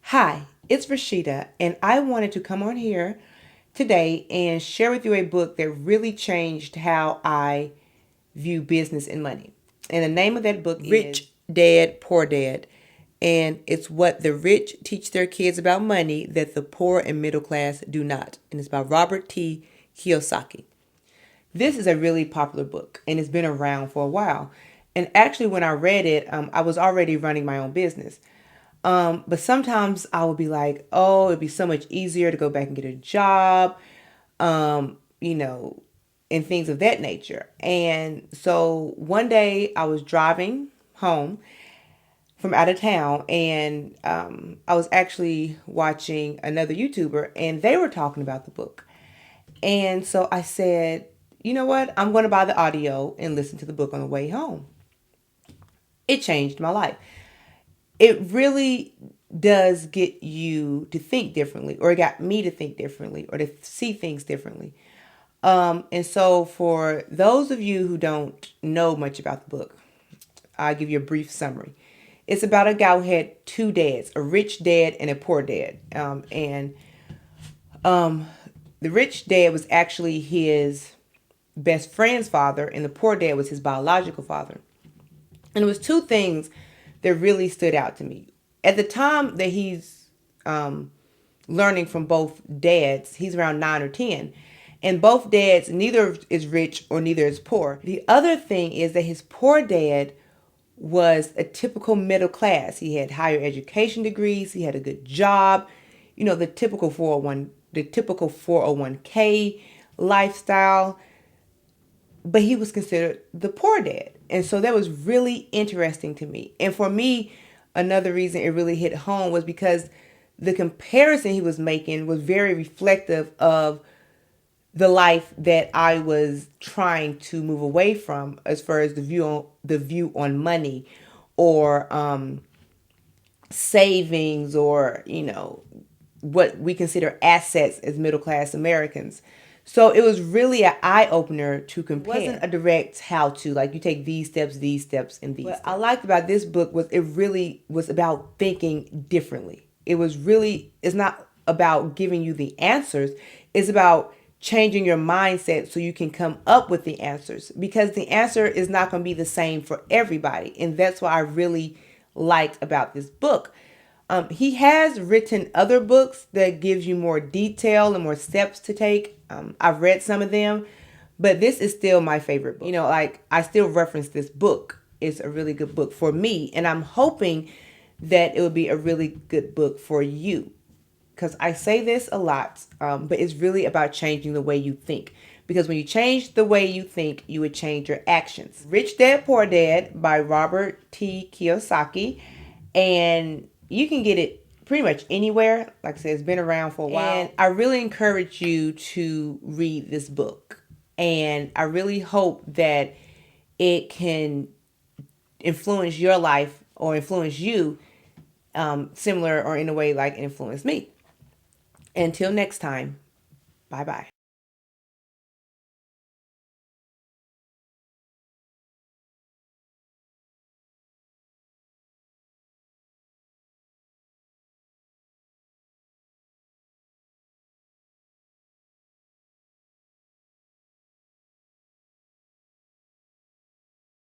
Hi, it's Rashida, and I wanted to come on here today and share with you a book that really changed how I view business and money. And the name of that book is Rich Dad, Poor Dad. And it's what the rich teach their kids about money that the poor and middle class do not. And it's by Robert Kiyosaki. This is a really popular book, and it's been around for a while. And actually, when I read it, I was already running my own business. But sometimes I would be like, oh, it'd be so much easier to go back and get a job, um, you know, and things of that nature. And so one day I was driving home from out of town, and I was actually watching another YouTuber, and they were talking about the book. And so I said, you know what? I'm going to buy the audio and listen to the book on the way home. It changed my life. It really does get you to think differently, or it got me to think differently, or to see things differently. And so for those of you who don't know much about the book, I'll give you a brief summary. It's about a guy who had two dads, a rich dad and a poor dad. And the rich dad was actually his best friend's father, and the poor dad was his biological father. And it was two things that really stood out to me. At the time that he's learning from both dads, he's around 9 or 10. And both dads, neither is rich or neither is poor. The other thing is that his poor dad was a typical middle class. He had higher education degrees. He had a good job. You know, the typical 401k lifestyle. But he was considered the poor dad. And so that was really interesting to me. And for me, another reason it really hit home was because the comparison he was making was very reflective of the life that I was trying to move away from, as far as the view on money, or savings, or what we consider assets as middle class Americans. So it was really an eye opener to compare. It wasn't a direct how to, like, you take these steps, and these. What I liked about this book was it really was about thinking differently. It's not about giving you the answers. It's about changing your mindset so you can come up with the answers, because the answer is not going to be the same for everybody. And that's what I really liked about this book. He has written other books that gives you more detail and more steps to take. I've read some of them, but this is still my favorite book. Like, I still reference this book. It's a really good book for me, and I'm hoping that it will be a really good book for you. Because I say this a lot, but it's really about changing the way you think. Because when you change the way you think, you would change your actions. Rich Dad, Poor Dad by Robert Kiyosaki. And you can get it pretty much anywhere. Like I said, it's been around for a while. And I really encourage you to read this book. And I really hope that it can influence your life, or influence you similar or in a way like it influenced me. Until next time, bye-bye.